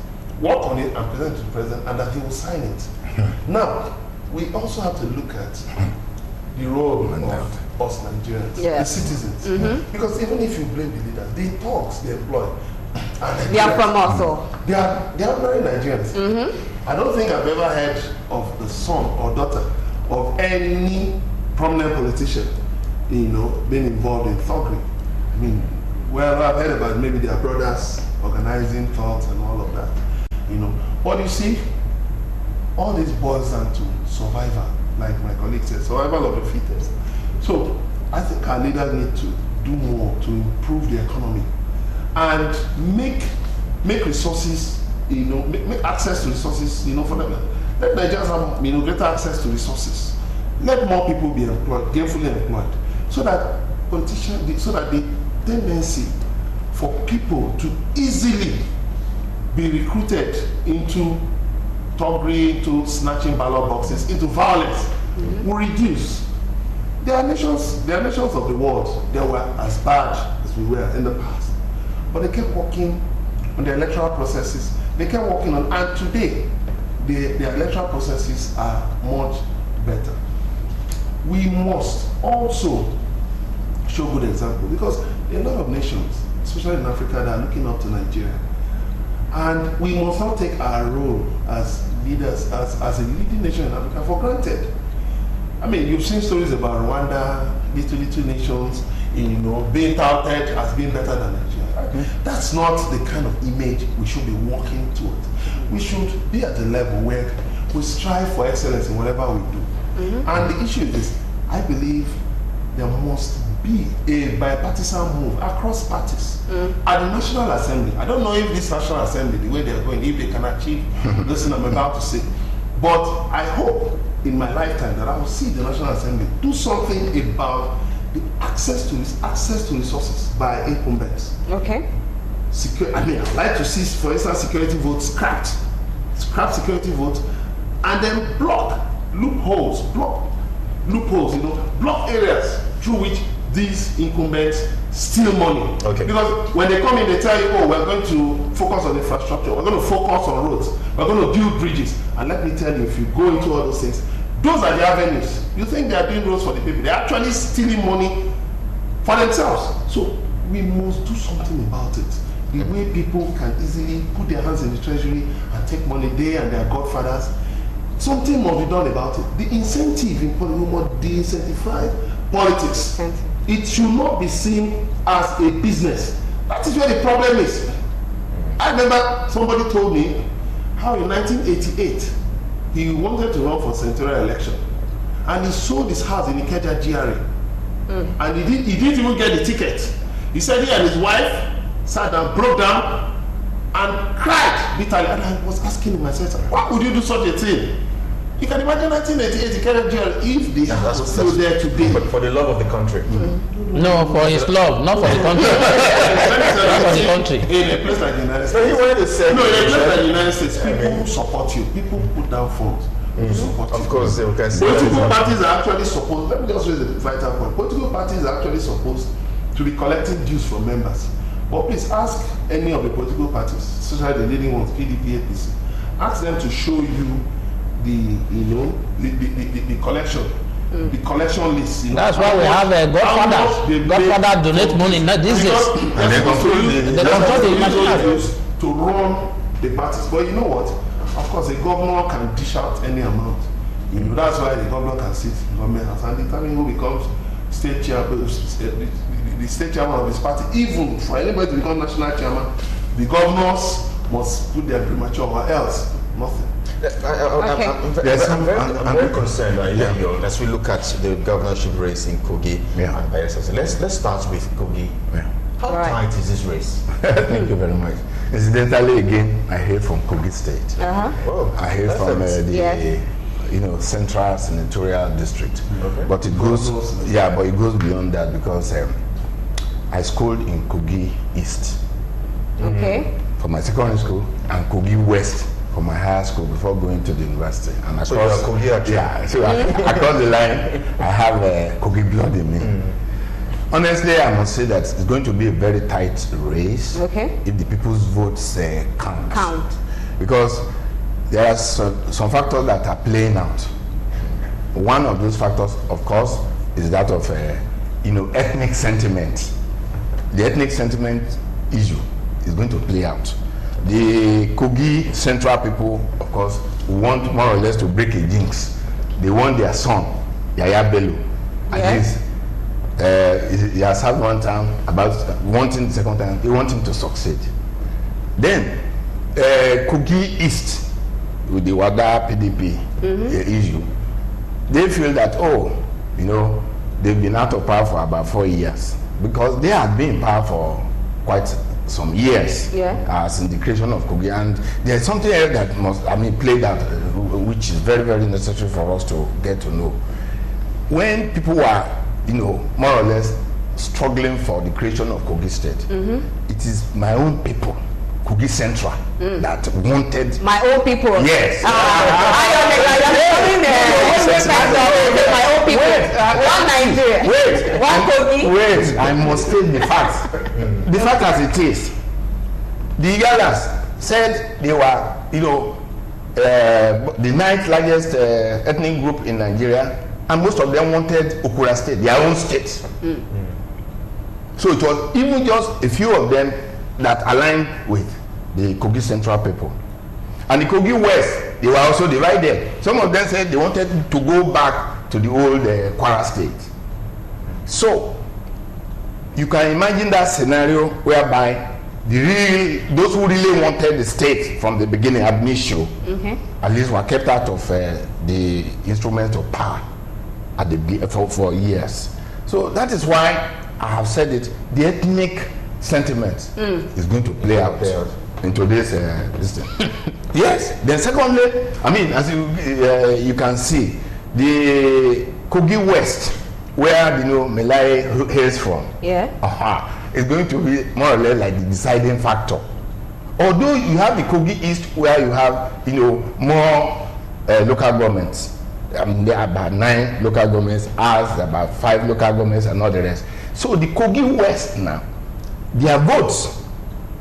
work on it, and present it to the President, and that he will sign it. Now, we also have to look at the role of us Nigerians, the citizens. Because even if you blame the leaders, the thugs they employ, they are from us. They are ordinary Nigerians. I don't think I've ever heard of the son or daughter of any prominent politician, being involved in thuggery. I mean, well, I've heard about maybe their brothers organizing thugs and all of that, But you see, all this boils down to survival, like my colleague said, survival of the fittest. So I think our leaders need to do more to improve the economy and make resources, make access to resources, for them. Let Nigerians have, greater access to resources. Let more people be employed, gainfully employed, so that the tendency for people to easily be recruited into thuggery, into snatching ballot boxes, into violence will reduce. There are nations of the world that were as bad as we were in the past, but they kept working on the electoral processes. They kept working on, and today the electoral processes are much better. We must also show good example, because there are a lot of nations, especially in Africa, that are looking up to Nigeria. And we must not take our role as leaders, as a leading nation in Africa for granted. I mean, you've seen stories about Rwanda, these little nations, being touted as being better than Nigeria. That's not the kind of image we should be working towards. We should be at a level where we strive for excellence in whatever we do. And the issue is this: I believe there must be a bipartisan move across parties at the National Assembly. I don't know if this National Assembly, the way they're going, if they can achieve this thing I'm about to say. But I hope in my lifetime that I will see the National Assembly do something about the access to resources by incumbents. Okay. I'd like to see, for instance, security votes scrap security votes, and then block loopholes, block areas through which these incumbents steal money. Okay. Because when they come in, they tell you, we're going to focus on infrastructure, we're going to focus on roads, we're going to build bridges. And let me tell you, if you go into all those things, those are the avenues. You think they are doing roads for the people, they're actually stealing money for themselves. So we must do something about it. The way people can easily put their hands in the treasury and take money, they and their godfathers, something must be done about it. The incentive in politics, we must de-incentivize politics. It should not be seen as a business. That is where the problem is. I remember somebody told me how in 1988 he wanted to run for senatorial election, and he sold his house in Ikeja GRA, and he didn't even get the ticket. He said he and his wife sat down, broke down, and cried bitterly. And I was asking myself, why would you do such a thing? You can imagine 1988 Ikeja GRA if the house was still there today. But for the love of the country. No, for his love, not for the country. Not for the country. In a place like the United States. He wanted to say. No, in a place like the United States, people support you. People put down funds to support you. Of course, they can say. Political parties are actually supposed. Let me just raise a vital point. Political parties are actually supposed to be collecting dues from members. But please ask any of the political parties, especially the leading ones, PDP, APC. Ask them to show you the collection. The collection list. That's why we have a godfather. Godfather donate money, not this is. And they control the national to run the parties. But you know what? Of course, a governor can dish out any amount. That's why the governor can sit in the government house and determine who becomes state chairman, the state chairman of his party. Even for anybody to become national chairman, the governors must put their premature, or else nothing. I'm very concerned as we look at the governorship race in Kogi and Bayelsa. So let's start with Kogi. How tight is this race? Thank you very much. Incidentally, again, I hail from Kogi State. I hail from the Central Senatorial District. Okay. But it goes, but it goes beyond that, because I schooled in Kogi East. Okay. For my secondary school, and Kogi West for my higher school before going to the university. And across, so you are Kogi actually? Yeah, so across the line, I have Kogi blood in me. Honestly, I must say that it's going to be a very tight race if the people's votes count. Because there are some factors that are playing out. One of those factors, of course, is that of ethnic sentiment. The ethnic sentiment issue is going to play out. the Kogi Central people, of course, want more or less to break a jinx. They want their son, Yaya Bello, at least. He has had one time about wanting the second time. They want him to succeed. Then Kogi East, with the Wada PDP issue, they feel that, oh, you know, they've been out of power for about 4 years, because they have been in power for quite some years since the creation of Kogi. And there's something else that must, play that, which is very, very necessary for us to get to know. When people were, you know, more or less struggling for the creation of Kogi State, it is my own people, Kogi Central, that wanted... My own people? Yes. My own people. One Nigeria. One Kogi. Wait, I must state the facts. The fact as it is, the Igalas said they were, you know, the 9th largest ethnic group in Nigeria, and most of them wanted Okura State, their own state. So it was even just a few of them that aligned with the Kogi Central people. And the Kogi West, they were also divided. Some of them said they wanted to go back to the old Kwara State. So you can imagine that scenario whereby those who really wanted the state from the beginning, ab initio, at least were kept out of the instrument of power at the for years. So that is why I have said it. The ethnic sentiment is going to play out in today's this thing. Yes. Then secondly, as you can see, the Kogi West, where Melai hails from, is going to be more or less like the deciding factor. Although you have the Kogi East, where you have more local governments. There are about 9 local governments, ours about 5 local governments, and all the rest. So the Kogi West now, their votes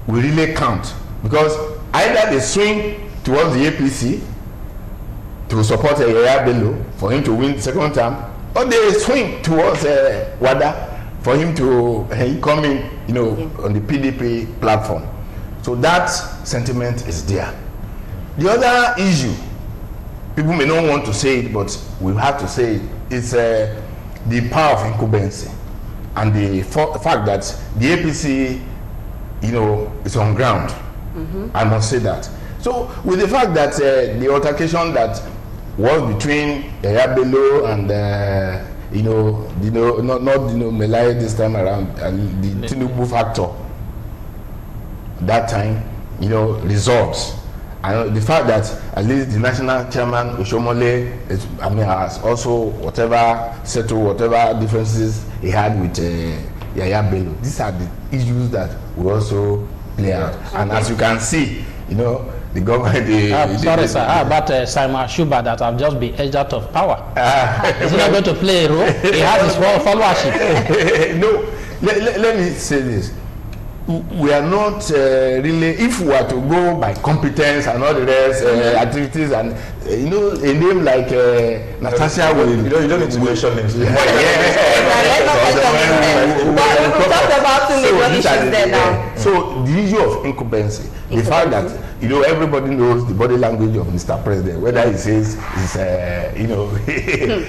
will really count, because either they swing towards the APC to support Yaya Bello for him to win the second term, or they swing towards Wada for him to come in, on the PDP platform. So that sentiment is there. The other issue, people may not want to say it, but we have to say it, is the power of incumbency and the fact that the APC, is on ground. I must say that. So with the fact that the altercation that was between Yaya Bello and not Melai this time around, and the Tinubu factor that time, resolves. And the fact that at least the national chairman Oshomole has also settled whatever differences he had with Yaya Bello. These are the issues that will also play out. And as you can see, the government. Sorry, sir. How about Simon Shuba that have just been edged out of power? Is he not going to play a role? He has his followership. No, let me say this. We are not really, if we are to go by competence and all the rest activities, and a name like Natasha will, you don't need to mention names. We'll talk about the issues there now. So the issue of incumbency, the fact that everybody knows the body language of Mr. President, whether he says is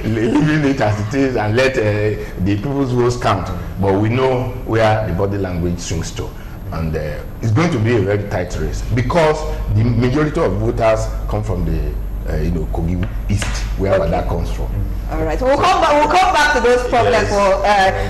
leaving it as it is and let the people's votes count, but we know where the body language swings to, and it's going to be a very tight race, because the majority of voters come from the Kogi East, wherever that comes from. All right, we'll come back to those problems for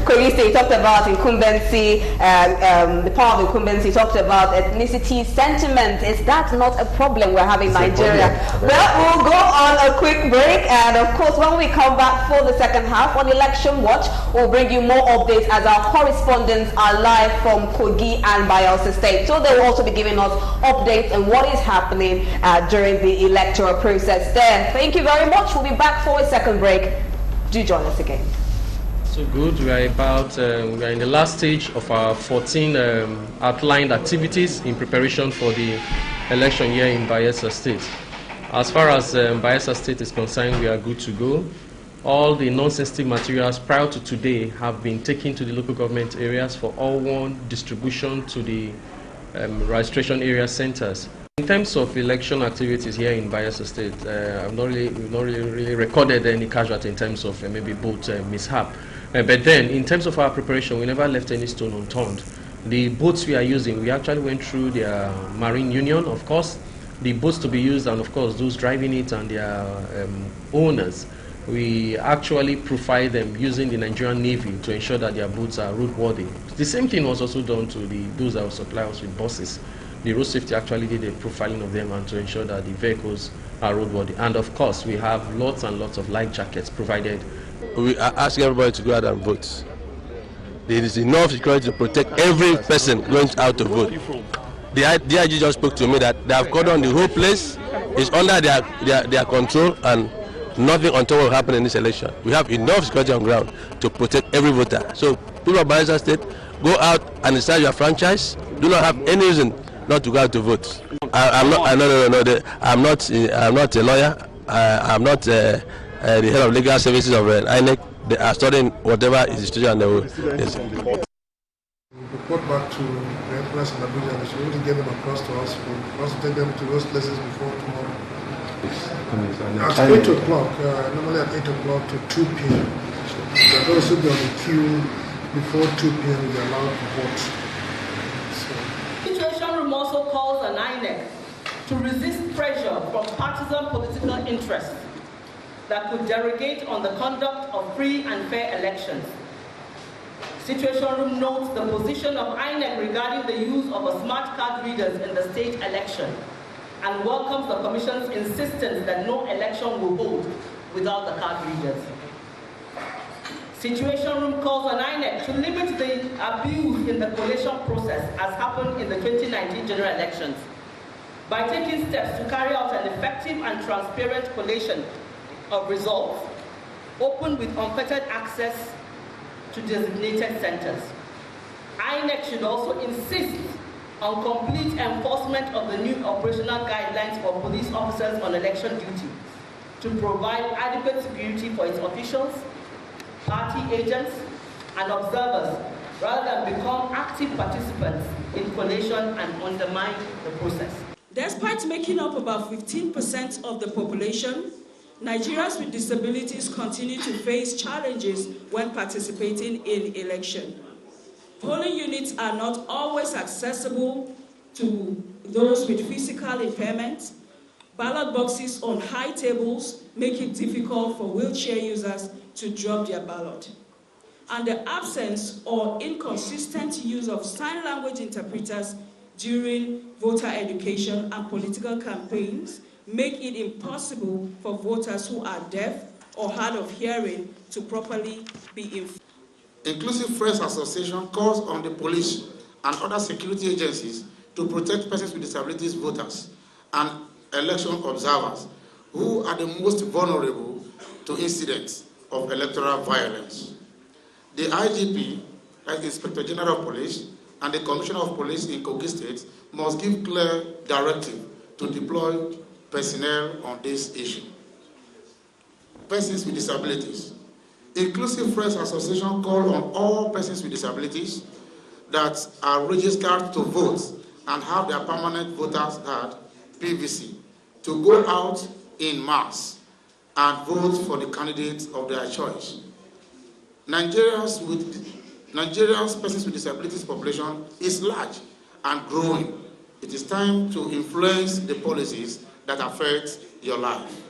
Kogi State. You talked about incumbency, the power of incumbency. You talked about ethnicity, sentiment. Is that not a problem we're having in Nigeria? Well, we'll go on a quick break, and of course, when we come back for the second half on Election Watch, we'll bring you more updates as our correspondents are live from Kogi and Bayelsa State. So they will also be giving us updates on what is happening during the electoral process there. Thank you very much. We'll be back for a second break. Do join us again. So good. We are in the last stage of our 14 outlined activities in preparation for the election year in Bayelsa State. As far as Bayelsa State is concerned, we are good to go. All the non-sensitive materials prior to today have been taken to the local government areas for all one distribution to the registration area centers. In terms of election activities here in Bayelsa State, we've not really recorded any casualty in terms of maybe boat mishap. But then, in terms of our preparation, we never left any stone unturned. The boats we are using, we actually went through their marine union, of course, the boats to be used, and of course those driving it and their owners. We actually profile them using the Nigerian Navy to ensure that their boats are roadworthy. The same thing was also done to those that will supply us with buses. The road safety actually did a profiling of them and to ensure that the vehicles are roadworthy. And of course, we have lots and lots of life jackets provided. We are asking everybody to go out and vote. There is enough security to protect every person going out to vote. The DIG just spoke to me that they have cordoned the whole place. It's under their control, and nothing untoward will happen in this election. We have enough security on ground to protect every voter. So people of Bayelsa State, go out and decide your franchise. Do not have any reason not to go out to vote. I'm not a lawyer. I'm not the head of legal services of INEC. They are studying whatever is the situation. They will report back to the emperors in Abuja, and they should really get them across to us for us to take them to those places before tomorrow. At 8 o'clock, normally at 8 o'clock to 2 p.m. They're going to be on the queue before 2 p.m. They're allowed to vote. The Situation Room also calls on INEC to resist pressure from partisan political interests that could derogate on the conduct of free and fair elections. Situation Room notes the position of INEC regarding the use of smart card readers in the state election and welcomes the Commission's insistence that no election will hold without the card readers. Situation Room calls on INEC to limit the abuse in the collation process as happened in the 2019 general elections by taking steps to carry out an effective and transparent collation of results, open with unfettered access to designated centers. INEC should also insist on complete enforcement of the new operational guidelines for police officers on election duty to provide adequate security for its officials, party agents, and observers, rather than become active participants in collation and undermine the process. Despite making up about 15% of the population, Nigerians with disabilities continue to face challenges when participating in election. Polling units are not always accessible to those with physical impairment. Ballot boxes on high tables make it difficult for wheelchair users to drop their ballot. And the absence or inconsistent use of sign language interpreters during voter education and political campaigns make it impossible for voters who are deaf or hard of hearing to properly be informed. Inclusive Friends Association calls on the police and other security agencies to protect persons with disabilities voters and election observers who are the most vulnerable to incidents of electoral violence. The IGP, as the Inspector General of Police, and the Commissioner of Police in Kogi State must give clear directive to deploy personnel on this issue. Persons with disabilities. Inclusive Friends Association call on all persons with disabilities that are registered to vote and have their permanent voters card, PVC, to go out in mass and vote for the candidates of their choice. Nigerians persons with disabilities population is large and growing. It is time to influence the policies that affect your life.